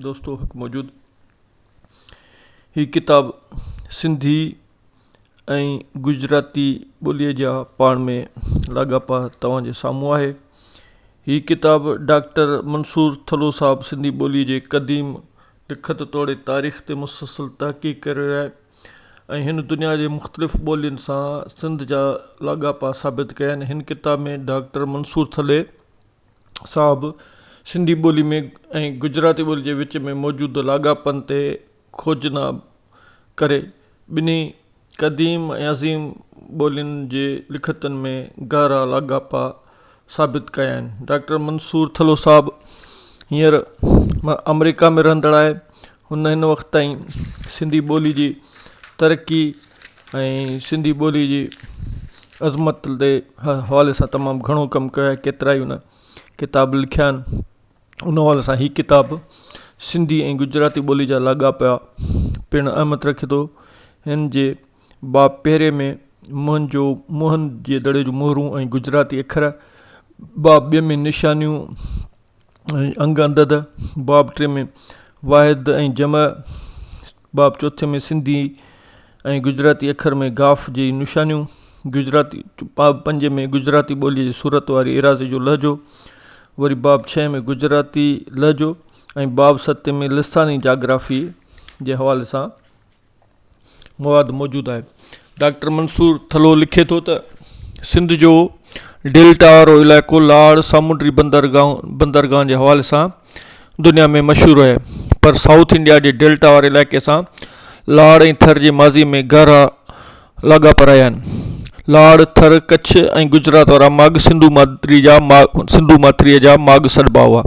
दोस्तों हक़ मौजूद ही किताब सिंधी ऐं गुजराती ॿोलीअ जा पाण में लाॻापा तव्हांजे साम्हूं आहे। ही किताब डॉक्टर मंसूर थलो साहब सिंधी ॿोली जे क़दीम लिखत तोड़े तारीख़ ते मुसलसल तहक़ीक़ करे रहिया ऐं हिन दुनिया जे मुख़्तलिफ़ ॿोलियुनि सां सिंध जा लाॻापा साबित कया आहिनि। हिन किताब में डॉक्टर मंसूर थले साहब सिंधी ॿोली में ऐं गुजराती ॿोली जे विच में मौजूदु लाॻापनि ते खोजना करे ॿिन्ही क़दीम ऐं अज़ीम ॿोलियुनि जे लिखतनि में गहरा लाॻापा साबित कया आहिनि। डॉक्टर मंसूर थलो साहब हींअर अमेरिका में रहंदड़ आहे। हुन हिन वक़्त ताईं सिंधी ॿोली जी तरक़ी ऐं सिंधी ॿोली जी अज़मत जे हवाले सां तमामु घणो कमु कयो आहे। केतिरा ई हुन किताब लिखिया आहिनि। उन हवाले सां हीअ किताब सिंधी ऐं गुजराती ॿोली जा लाॻापा पिणु अहमियत रखे थो। हिन जे बाब पहिरें में मोहन जे दड़े जूं मोहरूं ऐं गुजराती अखर, बाब ॿिए में निशानियूं ऐं अंग अंदद, बाब टे में वाहिद ऐं जम, बाब चौथे में सिंधी ऐं गुजराती अखर में गाफ़ जी निशानियूं, गुजराती बाब पंजे में गुजराती ॿोलीअ जी सूरत वारी इरादे जो लहजो, वरी बाब 6 में गुजराती लहजो ऐं बाब 7 में लिसानी जाग्राफ़ी जे हवाले सां मवाद मौजूदु आहे। डॉक्टर मंसूर थलो लिखे थो त सिंध जो डेल्टा वारो इलाइक़ो लाड़ सामुंडी बंदरगाह जे हवाले सां दुनिया में मशहूरु आहे, पर साउथ इंडिया जे डेल्टा वारे इलाइक़े सां लाड़ ऐं थर जे माज़ी में गहरा लाॻापा रहिया आहिनि। लाड़, थर, कच्छ ऐं गुजरात वारा माॻ सिंधु माथिरीअ जा माॻ सॾिबा हुआ।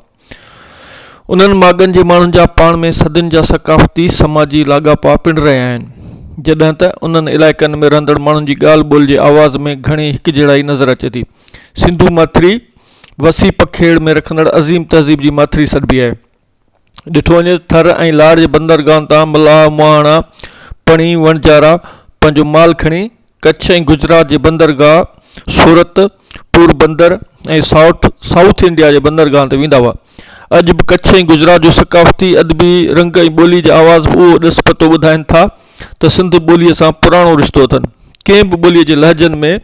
उन्हनि माॻनि जे माण्हुनि जा पाण में सदियुनि जा सक़ाफ़ती समाजी लाॻापा पिणु रहिया आहिनि, जॾहिं त उन्हनि इलाइक़नि में रहंदड़ माण्हुनि जी ॻाल्हि ॿोल जे आवाज़ में घणी हिकजहिड़ाई नज़र अचे थी। सिंधु माथिरी वसी पखेड़ में रखंदड़ अज़ीम तहज़ीब जी माथिरी सॾिबी आहे। ॾिठो वञे थर ऐं लाड़ जे बंदरगाह तां मलाह, मुहाणा, पणी, वणजारा पंहिंजो माल खणी कच्छ ऐं गुजरात जे बंदरगाह सूरत, पोरबंदर ऐं साउथ इंडिया जे बंदरगाह ते वेंदा हुआ। अॼु बि कच्छ ऐं गुजरात जो सक़ाफ़ती, अदबी रंग ऐं ॿोली जा आवाज़ उहो ॾिस पतो ॿुधाइनि था त सिंध ॿोलीअ सां पुराणो रिश्तो अथनि। कंहिं बि ॿोलीअ जे लहजनि में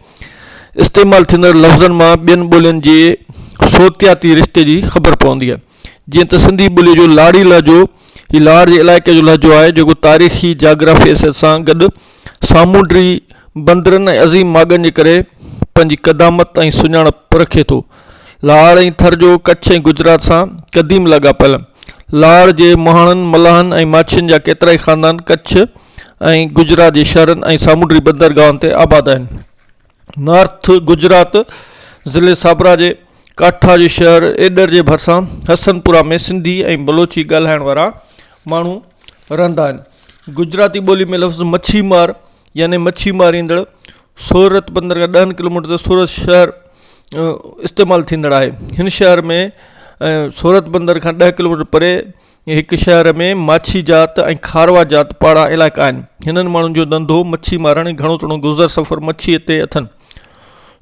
इस्तेमालु थींदड़ लफ़्ज़नि मां ॿियनि ॿोलियुनि जे सोतियाती रिश्ते जी ख़बर पवंदी आहे। जीअं त सिंधी ॿोलीअ जो लाड़ी लहजो हीउ लाड़ जे इलाइक़े जो लहजो आहे, जेको तारीख़ी जाग्राफ़ी हैसियत सां गॾु सामुंडी बंदरनि ऐं अज़ीम माॻनि जे करे पंहिंजी क़दामत ऐं सुञाणप रखे थो। लाड़ ऐं थर जो कच्छ ऐं गुजरात सां क़दीम लाॻापियल। लाड़ जे मुहाणनि, मलाहनि ऐं माछियुनि जा केतिरा ई ख़ानदान कच्छ ऐं गुजरात जे शहरनि ऐं सामुंडी बंदरगाहनि ते आबाद आहिनि। नॉर्थ गुजरात ज़िले साबरा जे काठा जे शहर एडर जे भरिसां हसनपुरा में सिंधी ऐं बलोची ॻाल्हाइण वारा माण्हू रहंदा आहिनि। गुजराती ॿोली में लफ़्ज़ मच्छीमार यानी मच्छी मारींदड़ सूरत बंदर खां 10 किलोमीटर ते सूरत शहर इस्तेमालु थींदड़ आहे। हिन शहर में सूरत बंदर खां 10 किलोमीटर परे हिकु शहर में माछी जात ऐं खारवा जात पाड़ा इलाइक़ा आहिनि। हिननि माण्हुनि जो धंधो मच्छी मारण ऐं घणो तणो गुज़र सफ़र मच्छीअ ते अथनि।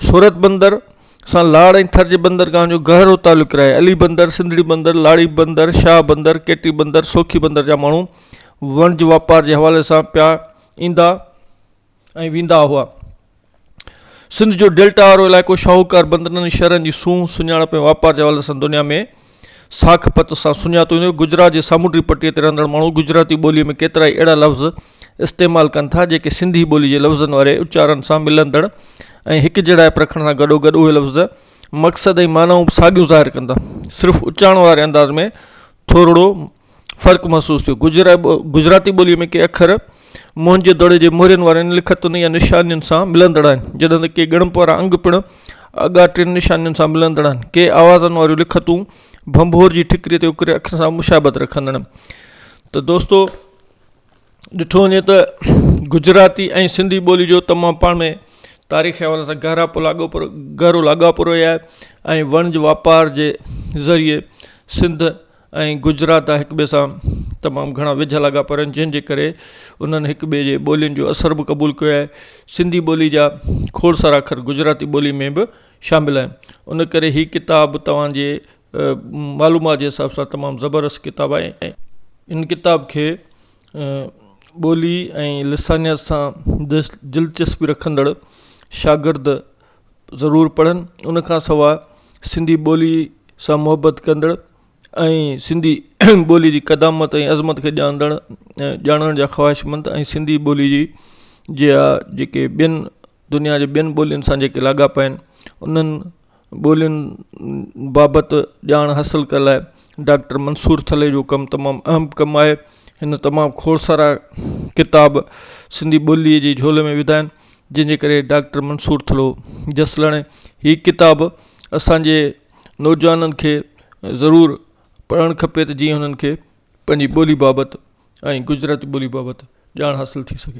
सूरत बंदर सां लाड़ ऐं थर जे बंदरगाह जो गहरो तालुक़ु रहे। अली बंदर, सिंधड़ी बंदर, लाड़ी बंदर, शाह बंदर, केटी बंदर, सोखी बंदर जा माण्हू वणज वापार जे हवाले सां पिया ईंदा ऐं वेंदा हुआ। सिंध जो डेल्टा वारो इलाइक़ो शाहूकार बंदरनि शहरनि जी सूंह, सुञाणप ऐं वापार जे हवाले सां दुनिया में साख पत सां सुञातो वेंदो। गुजरात जे सामुंडी पटीअ ते रहंदड़ माण्हू गुजराती ॿोलीअ में केतिरा ई अहिड़ा लफ़्ज़ इस्तेमालु कनि था जेके सिंधी ॿोली जे लफ़्ज़नि वारे उचारण सां मिलंदड़ ऐं हिकु जहिड़ाइप रखण सां गॾोगॾु उहे लफ़्ज़ मक़सद ऐं मानाऊं साॻियूं ज़ाहिर कंदा। सिर्फ़ु उचारण वारे अंदाज़ में थोरो फ़र्क़ु महसूसु थियो। गुजराती ॿोलीअ में के अखर मोहन जे दड़े जे मोहरनि वारनि लिखतुनि या निशानियुनि सां मिलंदड़ आहिनि, जॾहिं त के ॻणप वारा अंग पिणु अॻाटियुनि निशानियुनि सां मिलंदड़ आहिनि। के आवाज़नि वारियूं लिखतूं भंभोर जी ठिकरीअ ते उकिरे अखर सां मुशाबत रखंदड़। त दोस्तो ॾिठो वञे त गुजराती ऐं सिंधी ॿोली जो तमामु पाण में तारीख़ हवाले सां गहरो लाॻापो रहियो आहे ऐं वणज वापार जे ज़रिए सिंध ऐं गुजरात हिक ॿिए सां तमामु घणा वेझा लाॻापा आहिनि, जंहिंजे करे उन्हनि हिक ॿिए जे ॿोलियुनि जो असर बि क़बूलु कयो आहे। सिंधी ॿोली जा खोड़ सारा अखर गुजराती ॿोली में बि शामिलु आहिनि। उन करे हीअ किताब तव्हांजे मालूमात जे हिसाब सां तमामु ज़बरदस्त किताब आहे। इन किताब खे ॿोली ऐं लिसानियत सां दिलचस्पी रखंदड़ शागिर्द ज़रूरु पढ़नि। उनखां सवाइ सिंधी ॿोली सां मुहबत कंदड़ ऐं सिंधी ॿोली जी क़दामत ऐं अज़मत खे ॼाणण जा ख़्वाहिशमंद ऐं सिंधी ॿोली जी जेके ॿियनि दुनिया जे ॿियनि ॿोलियुनि सां जेके लाॻापा आहिनि उन्हनि ॿोलियुनि बाबति ॼाण हासिलु करण लाइ डॉक्टर मंसूर थले जो कमु तमामु अहम कमु आहे। हिन तमामु खोड़ सारा किताब सिंधी ॿोलीअ जी झोले में विधा आहिनि, जंहिंजे करे डॉक्टर मंसूर थलो जस लणे। हीअ किताब असांजे नौजवाननि खे ज़रूरु पढ़णु खपे त जीअं हुननि खे पंहिंजी ॿोली बाबति ऐं गुजराती ॿोली बाबति ॼाण हासिलु थी सघे।